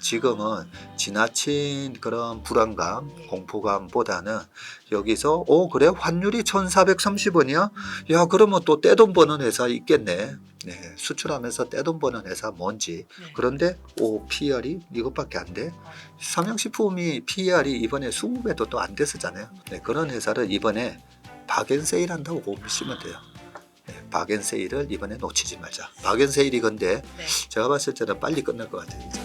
지금은 지나친 그런 불안감, 예. 공포감보다는 여기서 그래 환율이 1,430원이야? 야 그러면 또 떼돈 버는 회사 있겠네. 네, 수출하면서 떼돈 버는 회사 뭔지. 네. 그런데 PER이 이것밖에 안 돼. 삼양식품이 PER이 이번에 20배도 또 안 됐었잖아요. 네, 그런 회사를 이번에 박앤세일 한다고 보시면 돼요. 네, 박앤세일을 이번에 놓치지 말자. 박앤세일이 근데 네. 제가 봤을 때는 빨리 끝날 것 같아요. 이제.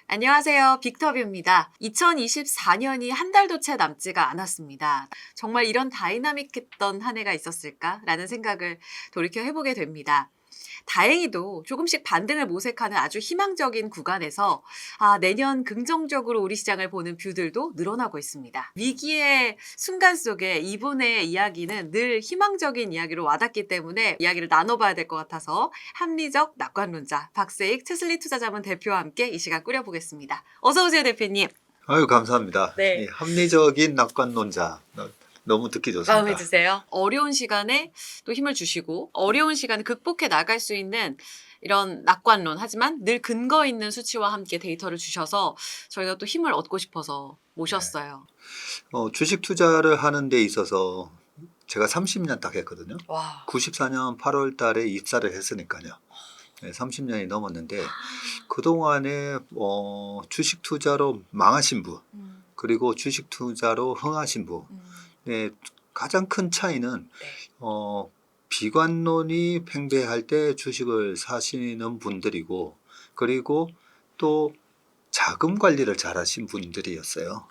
안녕하세요. 빅터뷰입니다. 2024년이 한 달도 채 남지가 않았습니다. 정말 이런 다이나믹했던 한 해가 있었을까라는 생각을 돌이켜 해보게 됩니다. 다행히도 조금씩 반등을 모색하는 아주 희망적인 구간에서 내년 긍정적으로 우리 시장을 보는 뷰들도 늘어나고 있습니다. 위기의 순간 속에 이분의 이야기는 늘 희망적인 이야기로 와닿기 때문에 이야기를 나눠봐야 될 것 같아서 합리적 낙관론자 박세익 채슬리 투자자문 대표와 함께 이 시간 꾸려보겠습니다. 어서 오세요, 대표님. 아유 감사합니다. 네. 이 합리적인 낙관론자 너무 듣기 좋습니다. 마음에 드세요? 어려운 시간에 또 힘을 주시고 어려운 시간을 극복해 나갈 수 있는 이런 낙관론, 하지만 늘 근거 있는 수치와 함께 데이터를 주셔서 저희가 또 힘을 얻고 싶어서 모셨어요. 주식 투자를 하는 데 있어서 제가 30년 딱 했거든요. 와. 94년 8월 달에 입사를 했으니까요. 네, 30년이 넘었는데 그동안에 주식 투자로 망하신 분 그리고 주식 투자로 흥하신 분 네, 가장 큰 차이는 네. 비관론이 팽배할 때 주식을 사시는 분들이고 그리고 또 자금 관리를 잘하신 분들이었어요.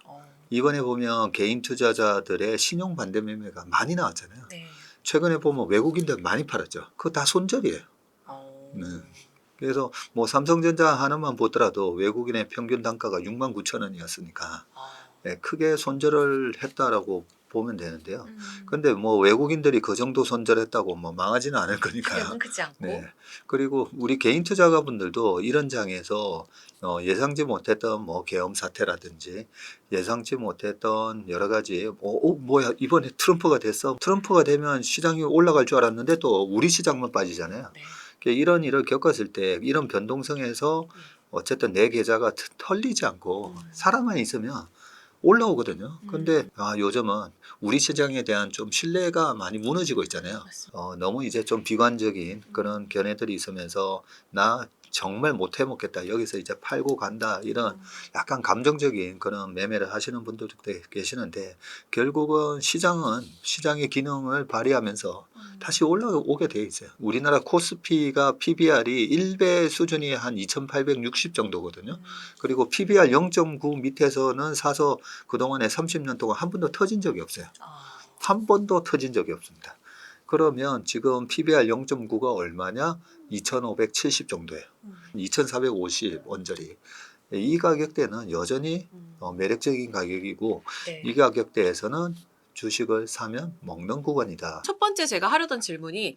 이번에 보면 개인 투자자들의 신용 반대 매매가 많이 나왔잖아요. 네. 최근에 보면 외국인들 많이 팔았죠. 그거 다 손절이에요. 네. 그래서 뭐 삼성전자 하나만 보더라도 외국인의 평균 단가가 69,000원이었으니까 네, 크게 손절을 했다라고 보면 되는데요. 근데 뭐 외국인들이 그 정도 손절했다고 뭐 망하지는 않을 거니까요. 크게 크지 않고. 네. 그리고 우리 개인 투자가분들도 이런 장에서 예상치 못했던 뭐 계엄 사태라든지 예상치 못했던 여러 가지 뭐야 이번에 트럼프가 됐어. 트럼프가 되면 시장이 올라갈 줄 알았는데 또 우리 시장만 빠지잖아요. 네. 이런 일을 겪었을 때 이런 변동성에서 어쨌든 내 계좌가 털리지 않고 살아만 있으면 올라오거든요. 근데 요즘은 우리 시장에 대한 좀 신뢰가 많이 무너지고 있잖아요. 너무 이제 좀 비관적인 그런 견해들이 있으면서 나 정말 못 해먹겠다. 여기서 이제 팔고 간다. 이런 약간 감정적인 그런 매매를 하시는 분들도 계시는데 결국은 시장은 시장의 기능을 발휘하면서 다시 올라오게 돼 있어요. 우리나라 코스피가 PBR이 1배 수준이 한 2,860 정도거든요. 그리고 PBR 0.9 밑에서는 사서 그동안에 30년 동안 한 번도 터진 적이 없어요. 한 번도 터진 적이 없습니다. 그러면 지금 PBR 0.9가 얼마냐? 2,570 정도예요. 2,450 원저리. 이 가격대는 여전히 매력적인 가격이고 네. 이 가격대에서는 주식을 사면 먹는 구간이다. 첫 번째 제가 하려던 질문이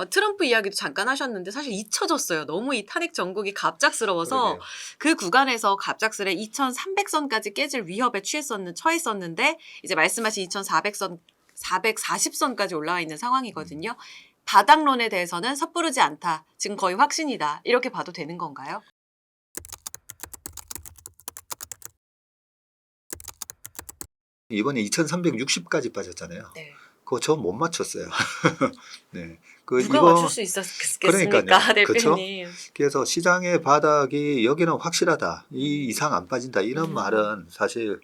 트럼프 이야기도 잠깐 하셨는데 사실 잊혀졌어요. 너무 이 탄핵 정국이 갑작스러워서 그러게요. 그 구간에서 갑작스레 2,300선까지 깨질 위협에 처했었는데 이제 말씀하신 2,400선, 440선까지 올라와 있는 상황이거든요. 바닥론에 대해서는 섣부르지 않다. 지금 거의 확신이다. 이렇게 봐도 되는 건가요? 이번에 2,360까지 빠졌잖아요. 네. 그거 저 못 맞췄어요. 네. 누가 맞출 수 있었겠습니까, 그러니까요. 그쵸? 대표님? 그래서 시장의 바닥이 여기는 확실하다. 이 이상 안 빠진다. 이런 말은 사실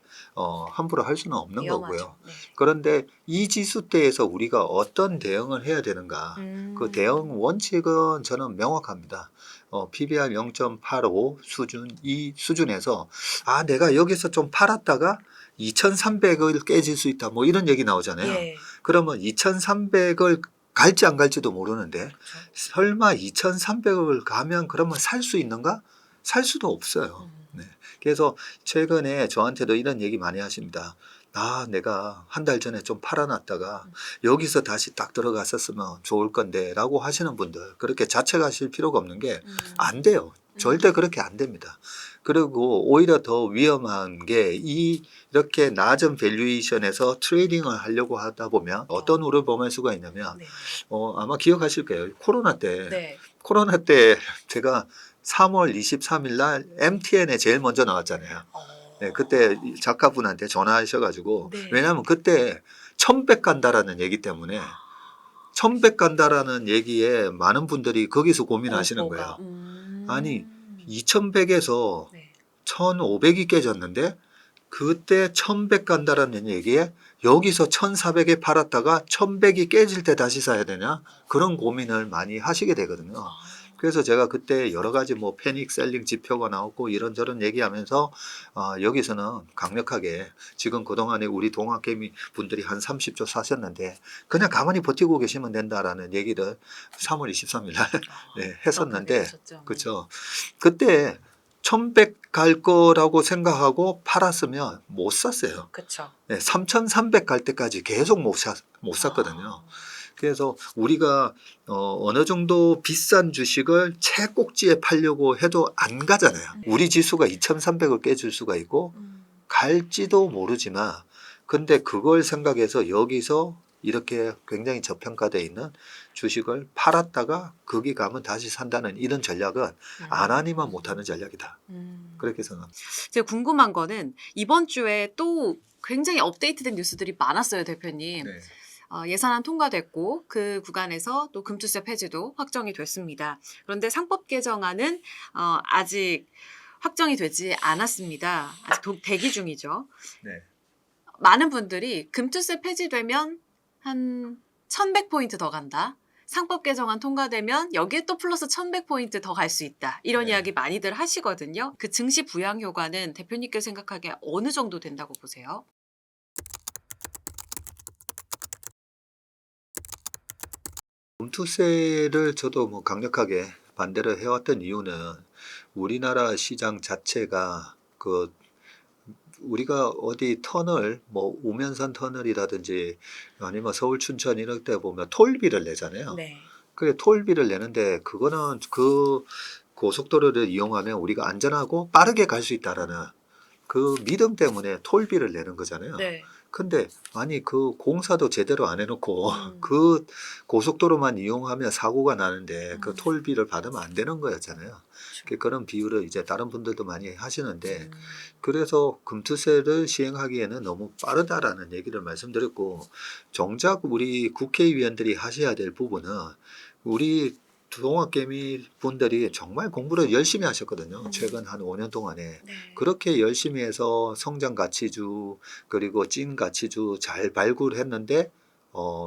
함부로 할 수는 없는 위험하죠. 거고요. 네. 그런데 이 지수대에서 우리가 어떤 대응을 해야 되는가. 그 대응 원칙은 저는 명확합니다. PBR 0.85 수준, 이 수준에서 내가 여기서 좀 팔았다가 2,300을 깨질 수 있다. 뭐 이런 얘기 나오잖아요. 예. 그러면 2,300을 갈지 안 갈지도 모르는데 설마 2,300을 가면 그러면 살 수 있는가? 살 수도 없어요. 네. 그래서 최근에 저한테도 이런 얘기 많이 하십니다. 내가 한 달 전에 좀 팔아놨다가 여기서 다시 딱 들어갔었으면 좋을 건데 라고 하시는 분들 그렇게 자책하실 필요가 없는 게 안 돼요. 절대 그렇게 안 됩니다. 그리고 오히려 더 위험한 게 이렇게 낮은 밸류에이션에서 트레이딩을 하려고 하다 보면 어떤 우를 범할 수가 있냐면 네. 아마 기억하실 거예요. 코로나 때 네. 제가 3월 23일 날 MTN에 제일 먼저 나왔잖아요. 네, 그때 작가분한테 전화하셔가지고 네. 왜냐하면 그때 1100 간다라는 얘기 때문에 1100 간다라는 얘기에 많은 분들이 거기서 고민하시는 공포가. 거예요. 아니 2100에서 네. 1500이 깨졌는데 그때 1100 간다라는 얘기에 여기서 1400에 팔았다가 1100이 깨질 때 다시 사야 되냐? 그런 고민을 많이 하시게 되거든요. 그래서 제가 그때 여러 가지 뭐 패닉 셀링 지표가 나오고 이런저런 얘기하면서 여기서는 강력하게 지금 그동안에 우리 동학개미 분들이 한 30조 사셨는데 그냥 가만히 버티고 계시면 된다라는 얘기를 3월 23일 날 네, 했었는데 그렇죠. 그때 1100 갈 거라고 생각하고 팔았으면 못 샀어요. 그렇죠. 네, 3300 갈 때까지 계속 못 샀거든요. 그래서 우리가 어느 정도 비싼 주식을 최꼭지에 팔려고 해도 안 가잖아요. 우리 지수가 2300을 깨줄 수가 있고 갈지도 모르지만 근데 그걸 생각해서 여기서 이렇게 굉장히 저평가되어 있는 주식을 팔았다가 거기 가면 다시 산다는 이런 전략은 안 하니만 못하는 전략이다. 그렇게 생각합니다. 제가 궁금한 거는 이번 주에 또 굉장히 업데이트된 뉴스들이 많았어요, 대표님. 네. 예산안 통과됐고 그 구간에서 또 금투세 폐지도 확정이 됐습니다. 그런데 상법 개정안은 아직 확정이 되지 않았습니다. 아직 대기 중이죠. 네. 많은 분들이 금투세 폐지되면 한 1100포인트 더 간다. 상법 개정안 통과되면 여기에 또 플러스 1100포인트 더 갈 수 있다. 이런 네. 이야기 많이들 하시거든요. 그 증시 부양 효과는 대표님께 생각하기에 어느 정도 된다고 보세요? 금투세를 저도 뭐 강력하게 반대를 해왔던 이유는 우리나라 시장 자체가 우리가 어디 터널 뭐 우면산 터널이라든지 아니면 서울 춘천 이럴 때 보면 톨비를 내잖아요. 네. 그래 톨비를 내는데 그거는 그 고속도로를 이용하면 우리가 안전하고 빠르게 갈 수 있다라는 그 믿음 때문에 톨비를 내는 거잖아요. 네. 근데 아니 그 공사도 제대로 안 해놓고 그 고속도로만 이용하면 사고가 나는데 그 톨비를 받으면 안 되는 거였잖아요. 그런 비유를 이제 다른 분들도 많이 하시는데 그래서 금투세를 시행하기에는 너무 빠르다라는 얘기를 말씀드렸고 정작 우리 국회의원들이 하셔야 될 부분은 우리 동학개미 분들이 정말 공부를 열심히 하셨거든요. 최근 한 5년 동안에. 네. 그렇게 열심히 해서 성장가치주 그리고 찐가치주 잘 발굴했는데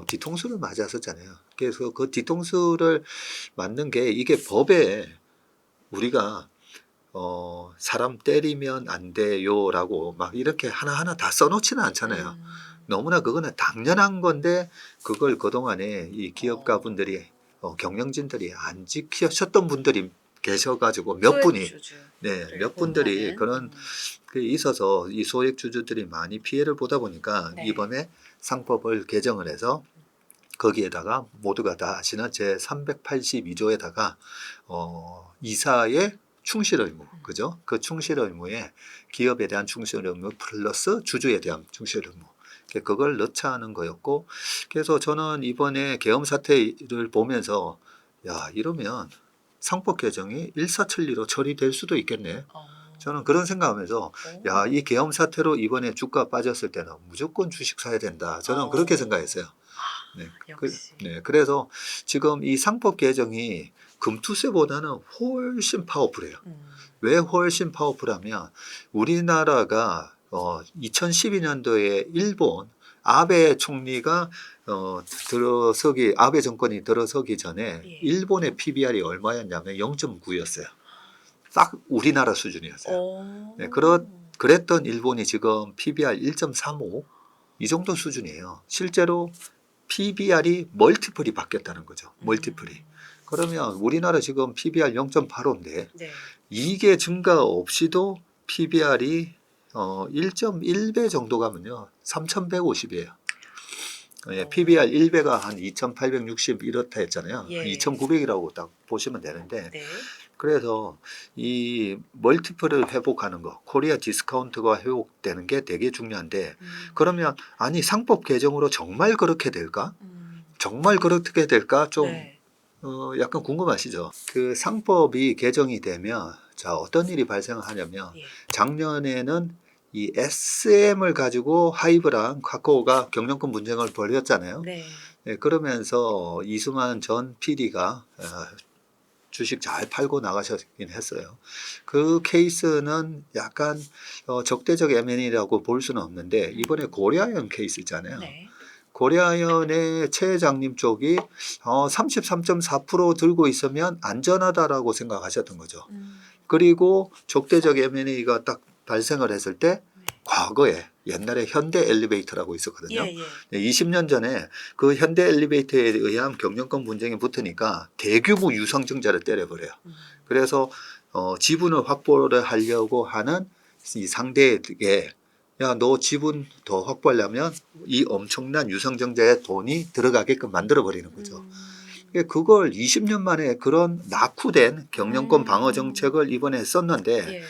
뒤통수를 맞았었잖아요. 그래서 그 뒤통수를 맞는 게 이게 법에 우리가 사람 때리면 안 돼요라고 막 이렇게 하나하나 다 써놓지는 않잖아요. 너무나 그거는 당연한 건데 그걸 그동안에 이 기업가분들이 경영진들이 안 지키셨던 분들이 계셔가지고 몇 분이 몇 분들이 그런 게 있어서 이 소액 주주들이 많이 피해를 보다 보니까 네. 이번에 상법을 개정을 해서 거기에다가 모두가 다 아시는 제 382조에다가 이사의 충실 의무, 그죠? 그 충실 의무에 기업에 대한 충실 의무 플러스 주주에 대한 충실 의무. 그걸 넣자는 거였고, 그래서 저는 이번에 계엄 사태를 보면서, 야, 이러면 상법 개정이 일사천리로 처리될 수도 있겠네. 저는 그런 생각하면서, 야, 이 계엄 사태로 이번에 주가 빠졌을 때는 무조건 주식 사야 된다. 저는 그렇게 생각했어요. 네. 역시. 그래서 지금 이 상법 개정이 금투세보다는 훨씬 파워풀해요. 왜 훨씬 파워풀하면 우리나라가 2012년도에 일본 아베 총리가 아베 정권이 들어서기 전에 예. 일본의 PBR이 얼마였냐면 0.9였어요. 딱 우리나라 수준이었어요. 네, 그랬던 일본이 지금 PBR 1.35 이 정도 수준이에요. 실제로 PBR이 멀티플이 바뀌었다는 거죠. 멀티플이. 그러면 우리나라 지금 PBR 0.85인데 네. 이게 증가 없이도 PBR이 1.1배 정도 가면요. 3,150이에요. 예, PBR 1배가 한 2,860 이렇다 했잖아요. 예. 2,900이라고 딱 보시면 되는데 네. 그래서 이 멀티플을 회복하는 거, 코리아 디스카운트가 회복되는 게 되게 중요한데 그러면 아니 상법 개정으로 정말 그렇게 될까? 정말 그렇게 될까? 좀 네. 약간 궁금하시죠? 그 상법이 개정이 되면 자 어떤 일이 발생하냐면 예. 작년에는 이 SM을 가지고 하이브랑 카카오가 경영권 분쟁을 벌였잖아요. 네. 예, 그러면서 이승만 전 PD가 주식 잘 팔고 나가셨긴 했어요. 그 케이스는 약간 적대적 M&A라고 볼 수는 없는데 이번에 고려아연 케이스 있잖아요. 네. 고려아연의 최 회장님 쪽이 33.4% 들고 있으면 안전하다라고 생각하셨던 거죠. 그리고 적대적 M&A가 딱 발생을 했을 때 과거에 옛날에 현대 엘리베이터라고 있었거든요. 예, 예. 네, 20년 전에 그 현대 엘리베이터에 의한 경영권 분쟁이 붙으니까 대규모 유상증자를 때려버려요. 그래서 지분을 확보를 하려고 하는 이 상대에게 야, 너 지분 더 확보하려면 이 엄청난 유상증자에 돈이 들어가게끔 만들어버리는 거죠. 그걸 20년 만에 그런 낙후된 경영권 방어 정책을 이번에 썼는데 예.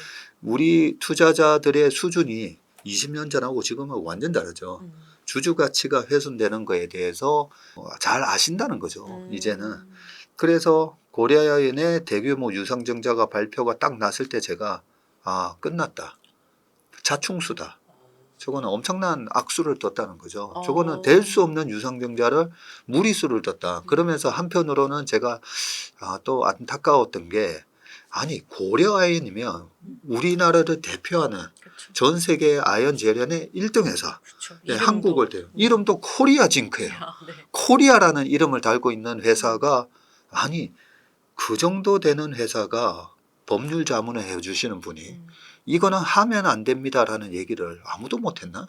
우리 투자자들의 수준이 20년 전하고 지금하고 완전 다르죠. 주주 가치가 훼손되는 거에 대해서 잘 아신다는 거죠. 이제는. 그래서 고려아연의 대규모 유상증자가 발표가 딱 났을 때 제가 끝났다. 자충수다. 저거는 엄청난 악수를 떴다는 거죠. 저거는 될 수 없는 유상증자를 무리수를 떴다. 그러면서 한편으로는 제가 또 안타까웠던 게 아니 고려아연이면 우리나라를 대표하는 그렇죠. 전 세계 아연 재련의 1등 회사. 그렇죠. 네, 이름도. 한국을 이름도 코리아 징크예요. 네. 코리아라는 이름을 달고 있는 회사가 아니 그 정도 되는 회사가 법률 자문을 해주시는 분이 이거는 하면 안 됩니다라는 얘기를 아무도 못했나?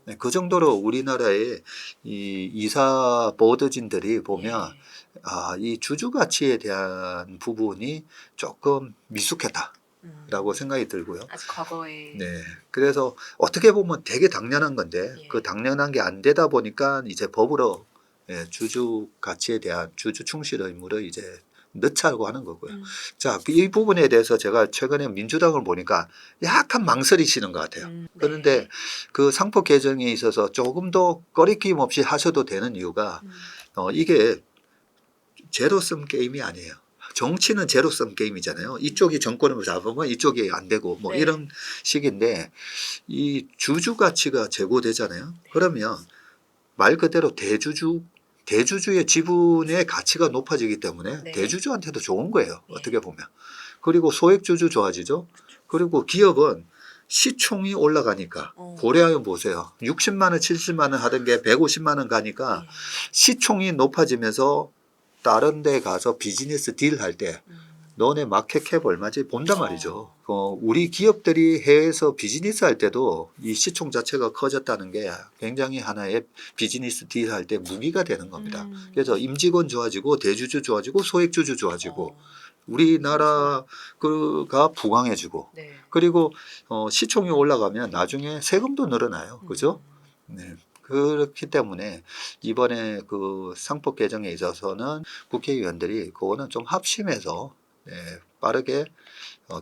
네, 그 정도로 우리나라의 이 이사 보드진들이 보면 예. 이 주주 가치에 대한 부분이 조금 미숙했다라고 생각이 들고요. 아직 과거에. 네, 그래서 어떻게 보면 되게 당연한 건데 예. 그 당연한 게 안 되다 보니까 이제 법으로 주주 가치에 대한 주주 충실 의무를 이제 넣자고 하는 거고요. 자, 이 부분에 대해서 제가 최근에 민주당을 보니까 약간 망설이시는 것 같아요. 그런데 네. 그 상법 개정에 있어서 조금 더 꺼리낌 없이 하셔도 되는 이유가 이게 제로섬 게임이 아니에요. 정치는 제로섬 게임이잖아요. 이쪽이 정권을 잡으면 이쪽이 안 되고 뭐 네. 이런 식인데 이 주주 가치가 제고되잖아요. 그러면 말 그대로 대주주의 지분의 가치가 높아지기 때문에 네. 대주주한테도 좋은 거예요. 예. 어떻게 보면. 그리고 소액주주 좋아지죠. 그리고 기업은 시총이 올라가니까 고려아연 보세요. 60만 원, 70만 원 하던 게 150만 원 가니까 예. 시총이 높아지면서 다른 데 가서 비즈니스 딜 할 때 너네 마켓캡 얼마지 본단 말이죠. 우리 기업들이 해외에서 비즈니스 할 때도 이 시총 자체가 커졌다는 게 굉장히 하나의 비즈니스 딜 할 때 무기가 되는 겁니다. 그래서 임직원 좋아지고 대주주 좋아지고 소액주주 좋아지고 우리나라가 부강해지고 네. 그리고 시총이 올라가면 나중에 세금도 늘어나요. 그죠? 네. 그렇기 때문에 이번에 그 상법 개정에 있어서는 국회의원들이 그거는 좀 합심해서 빠르게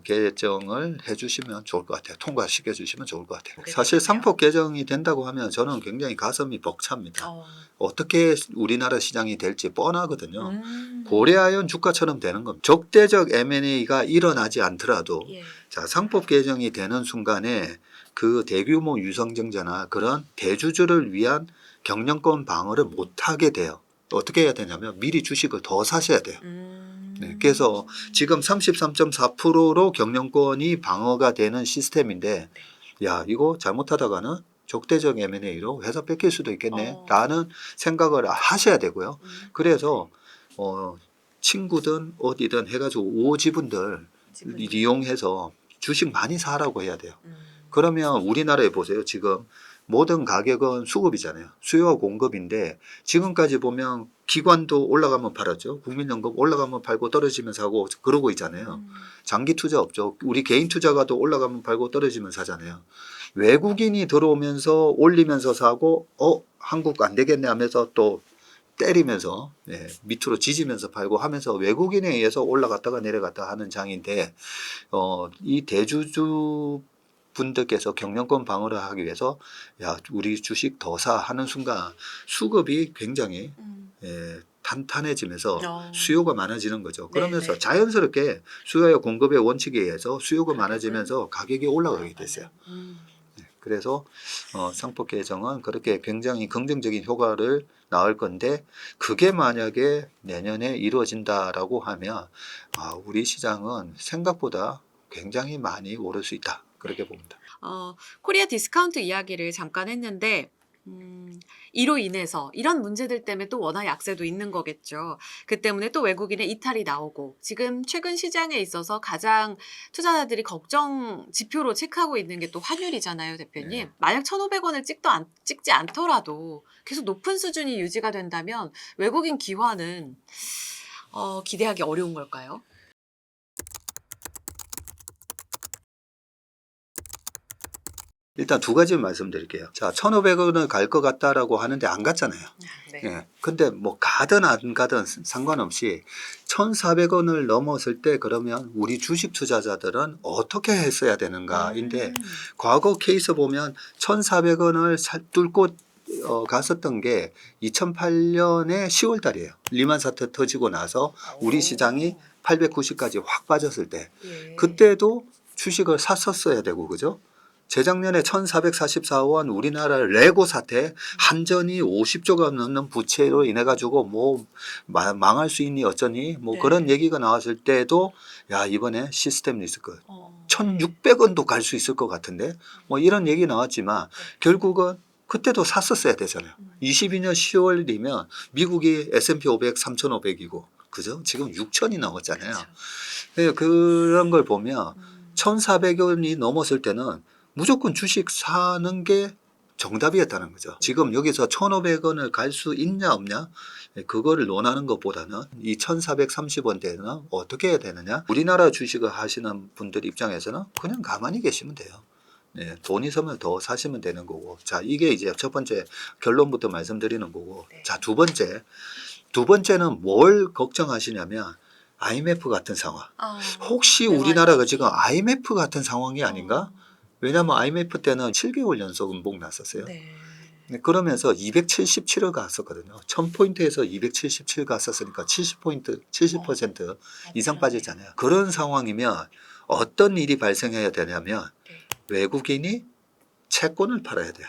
개정을 해주시면 좋을 것 같아요. 통과시켜 주시면 좋을 것 같아요. 사실 상법 개정이 된다고 하면 저는 굉장히 가슴이 벅찹니다. 어떻게 우리나라 시장이 될지 뻔하거든요. 고려아연 주가처럼 되는 겁니다. 적대적 M&A가 일어나지 않더라도 예. 자, 상법 개정이 되는 순간에 그 대규모 유상증자나 그런 대주주를 위한 경영권 방어를 못하게 돼요. 어떻게 해야 되냐면 미리 주식을 더 사셔야 돼요. 네, 그래서 지금 33.4%로 경영권이 방어가 되는 시스템인데 야 이거 잘못하다가는 적대적 M&A로 회사 뺏길 수도 있겠네 라는 생각을 하셔야 되고요. 그래서 친구든 어디든 해가지고 오지분들 이용해서 주식 많이 사라고 해야 돼요. 그러면 우리나라에 보세요. 지금 모든 가격은 수급이잖아요. 수요와 공급인데 지금까지 보면 기관도 올라가면 팔았죠. 국민연금 올라가면 팔고 떨어지면 사고 그러고 있잖아요. 장기 투자 없죠. 우리 개인 투자가도 올라가면 팔고 떨어지면 사잖아요. 외국인이 들어오면서 올리면서 사고 한국 안 되겠네 하면서 또 때리면서 밑으로 지지면서 팔고 하면서 외국인에 의해서 올라갔다가 내려갔다 하는 장인데 이 대주주 분들께서 경영권 방어를 하기 위해서 야 우리 주식 더 사 하는 순간 수급이 굉장히 탄탄해지면서 수요가 많아지는 거죠. 그러면서 네네. 자연스럽게 수요와 공급의 원칙에 의해서 수요가 가격은 많아지면서 가격이 올라가게 됐어요. 그래서 상법 개정은 그렇게 굉장히 긍정적인 효과를 낳을 건데 그게 만약에 내년에 이루어진다라고 하면 우리 시장은 생각보다 굉장히 많이 오를 수 있다. 그렇게 봅니다. 코리아 디스카운트 이야기를 잠깐 했는데 이로 인해서 이런 문제들 때문에 또 원화 약세도 있는 거겠죠. 그 때문에 또 외국인의 이탈이 나오고 지금 최근 시장에 있어서 가장 투자자들이 걱정 지표로 체크하고 있는 게 또 환율이잖아요, 대표님. 네. 만약 1,500원을 찍지 않더라도 계속 높은 수준이 유지가 된다면 외국인 기환은 기대하기 어려운 걸까요? 일단 두 가지 말씀드릴게요. 자, 1,500원을 갈 것 같다라고 하는데 안 갔잖아요. 네. 근데 뭐 가든 안 가든 상관없이 1,400원을 넘었을 때 그러면 우리 주식 투자자들은 어떻게 했어야 되는가인데 과거 케이스 보면 1,400원을 뚫고 갔었던 게 2008년에 10월 달이에요. 리만 사태 터지고 나서 우리 시장이 890까지 확 빠졌을 때 그때도 주식을 샀었어야 되고 그죠? 재작년에 1,444원 우리나라 레고 사태 한전이 50조가 넘는 부채로 인해 가지고 뭐 망할 수 있니 어쩌니 뭐 그런 얘기가 나왔을 때도 야 이번에 시스템 리스크 1,600원도 갈 수 있을 것 같은데 뭐 이런 얘기 나왔지만 결국은 그때도 샀었어야 되잖아요. 22년 10월이면 미국이 S&P 500 3,500이고 그죠? 지금 6,000이 넘었잖아요. 그런 걸 보면 1,400원이 넘었을 때는 무조건 주식 사는 게 정답이었다는 거죠. 지금 여기서 1,500원을 갈 수 있냐 없냐 그거를 논하는 것보다는 이 1,430원대는 어떻게 해야 되느냐. 우리나라 주식을 하시는 분들 입장에서는 그냥 가만히 계시면 돼요. 돈 있으면 더 사시면 되는 거고. 자, 이게 이제 첫 번째 결론부터 말씀드리는 거고. 자, 두 번째는 뭘 걱정하시냐면 IMF 같은 상황. 혹시 우리나라가 지금 IMF 같은 상황이 아닌가? 왜냐하면 IMF 때는 7개월 연속 음봉 났었어요. 그러면서 277을 갔었거든요. 1000포인트에서 277 갔었으니까 70포인트, 70% 이상 빠졌잖아요. 그런 상황이면 어떤 일이 발생해야 되냐면 외국인이 채권을 팔아야 돼요.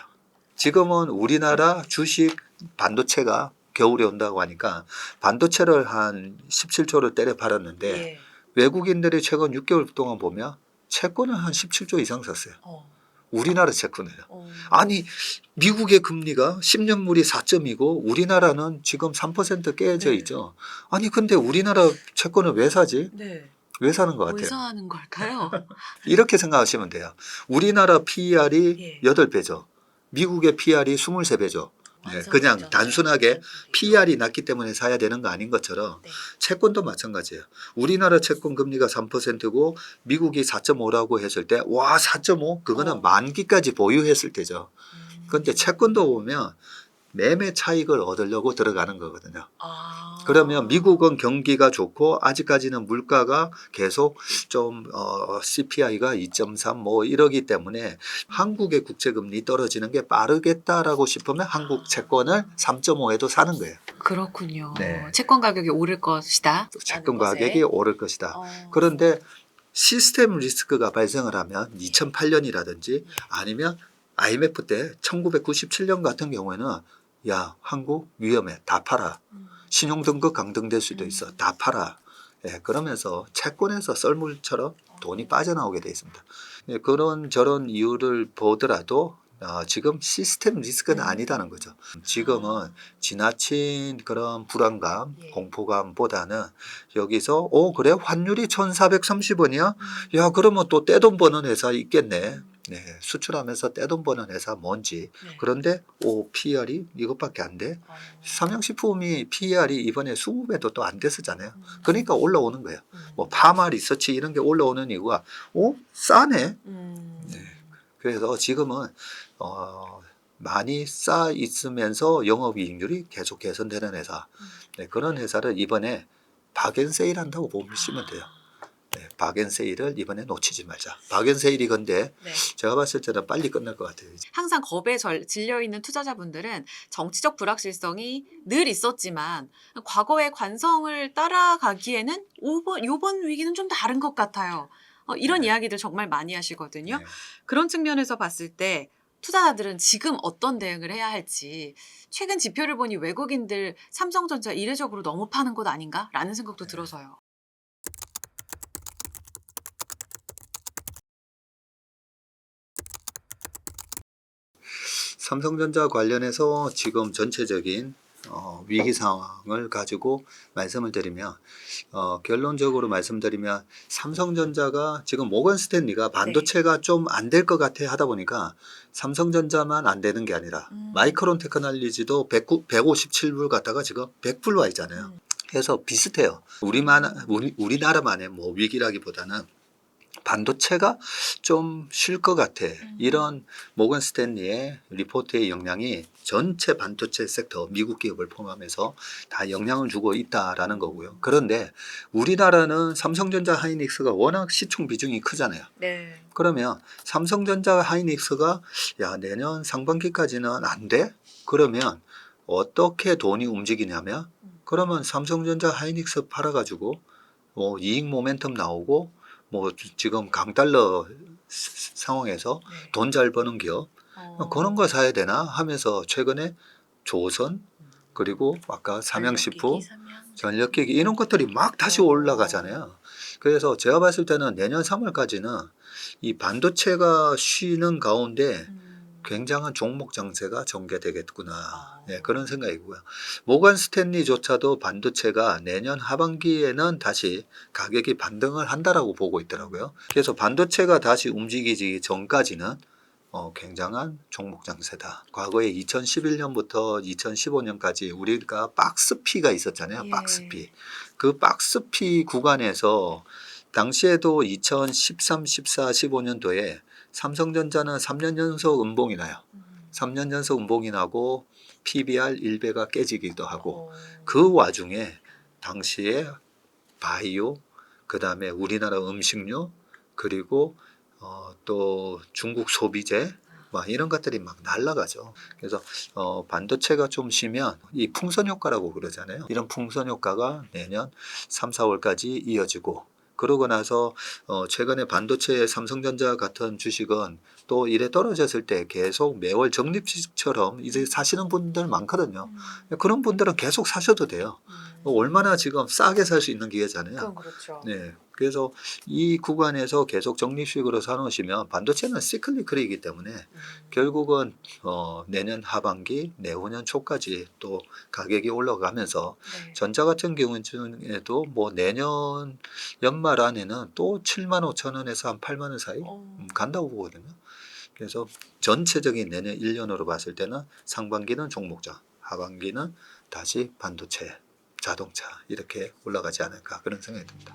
지금은 우리나라 주식 반도체가 겨울에 온다고 하니까 반도체를 한 17조를 때려 팔았는데 외국인들이 최근 6개월 동안 보면 채권을 한 17조 이상 샀어요. 우리나라 채권을요. 아니 미국의 금리가 10년물이 4점이고 우리나라는 지금 3% 깨져 있죠. 아니 근데 우리나라 채권을 왜 사지? 왜 사는 것 같아요? 왜 사는 걸까요? 이렇게 생각하시면 돼요. 우리나라 PER이 8배죠. 미국의 PER이 23배죠. 그냥 단순하게 PER이 낮기 때문에 사야 되는 거 아닌 것처럼 채권도 마찬가지예요. 우리나라 채권 금리가 3%고 미국이 4.5라고 했을 때 와 4.5? 그거는 만기까지 보유했을 때죠. 그런데 채권도 보면 매매 차익을 얻으려고 들어가는 거거든요. 그러면 미국은 경기가 좋고 아직까지는 물가가 계속 좀 CPI가 2.3 뭐 이러기 때문에 한국의 국채금리 떨어지는 게 빠르겠다라고 싶으면 한국 채권을 3.5에도 사는 거예요. 그렇군요. 채권 가격이 오를 것이다. 채권 가격이 오를 것이다. 그런데 시스템 리스크가 발생을 하면 2008년이라든지 아니면 IMF 때 1997년 같은 경우에는 야 한국 위험해 다 팔아. 신용등급 강등될 수도 있어. 다 팔아. 그러면서 채권에서 썰물처럼 돈이 빠져나오게 돼 있습니다. 그런 저런 이유를 보더라도 지금 시스템 리스크는 아니다는 거죠. 지금은 지나친 그런 불안감, 공포감보다는 여기서 그래 환율이 1,430원이야? 야 그러면 또 떼돈 버는 회사 있겠네. 수출하면서 떼돈 버는 회사 뭔지. 그런데 PER이 이것밖에 안 돼. 삼양식품이 PER이 이번에 20배도 또 안 됐었잖아요. 그러니까 올라오는 거예요. 뭐 파마 리서치 이런 게 올라오는 이유가 싸네. 그래서 지금은 많이 쌓여 있으면서 영업이익률이 계속 개선되는 회사. 네, 그런 회사를 이번에 박앤세일 한다고 보시면 돼요. 네, 박앤세일을 이번에 놓치지 말자. 박앤세일이 근데 네. 제가 봤을 때는 빨리 끝날 것 같아요. 항상 겁에 질려 있는 투자자분들은 정치적 불확실성이 늘 있었지만 과거의 관성을 따라가기에는 요번 위기는 좀 다른 것 같아요. 이런 네. 이야기들 정말 많이 하시거든요. 네. 그런 측면에서 봤을 때 투자자들은 지금 어떤 대응을 해야 할지 최근 지표를 보니 외국인들 삼성전자 이례적으로 너무 파는 것 아닌가라는 생각도 네. 들어서요. 삼성전자 관련해서 지금 전체적인 위기 상황을 가지고 말씀을 드리면 결론적으로 말씀드리면 삼성전자가 지금 모건 스탠리가 반도체가 좀 안 될 것 같아 하다 보니까 삼성전자만 안 되는 게 아니라 마이크론 테크놀로지도 157불 갔다가 지금 100불 와 있잖아요. 그래서 비슷해요. 우리나라만의 뭐 위기라기보다는 반도체가 좀 쉴 것 같아. 이런 모건 스탠리의 리포트의 영향이 전체 반도체 섹터, 미국 기업을 포함해서 다 영향을 주고 있다라는 거고요. 그런데 우리나라는 삼성전자 하이닉스가 워낙 시총 비중이 크잖아요. 네. 그러면 삼성전자 하이닉스가 야, 내년 상반기까지는 안 돼? 그러면 어떻게 돈이 움직이냐면 그러면 삼성전자 하이닉스 팔아가지고 뭐 이익 모멘텀 나오고 뭐 지금 강달러 상황에서 돈 잘 버는 기업 그런 거 사야 되나 하면서 최근에 조선 그리고 아까 삼양식품, 전력기기 이런 것들이 막 다시 올라가잖아요. 그래서 제가 봤을 때는 내년 3월까지는 이 반도체가 쉬는 가운데 굉장한 종목 장세가 전개되겠구나. 네, 그런 생각이고요. 모건 스탠리조차도 반도체가 내년 하반기에는 다시 가격이 반등을 한다라고 보고 있더라고요. 그래서 반도체가 다시 움직이기 전까지는 굉장한 종목 장세다. 과거에 2011년부터 2015년까지 우리가 박스피가 있었잖아요. 예. 박스피. 그 박스피 구간에서 당시에도 2013, 14, 15년도에 삼성전자는 3년 연속 음봉이 나요. 3년 연속 음봉이 나고 PBR 1배가 깨지기도 하고 그 와중에 당시에 바이오, 그 다음에 우리나라 음식료, 그리고 또 중국 소비재 막 이런 것들이 막 날라가죠. 그래서 반도체가 좀 쉬면 이 풍선 효과라고 그러잖아요. 이런 풍선 효과가 내년 3, 4월까지 이어지고 그러고 나서 최근에 반도체 삼성전자 같은 주식은 또 이래 떨어졌을 때 계속 매월 적립식처럼 이제 사시는 분들 많거든요. 그런 분들은 계속 사셔도 돼요. 얼마나 지금 싸게 살 수 있는 기회잖아요. 그건 그렇죠. 네. 그래서 이 구간에서 계속 적립식으로 사놓으시면 반도체는 시클리클이기 때문에 결국은 내년 하반기, 내후년 초까지 또 가격이 올라가면서 네. 전자 같은 경우에도 뭐 내년 연말 안에는 또 7만 5천 원에서 한 8만 원 사이 간다고 보거든요. 그래서 전체적인 내년 1년으로 봤을 때는 상반기는 종목장, 하반기는 다시 반도체, 자동차 이렇게 올라가지 않을까 그런 생각이 듭니다.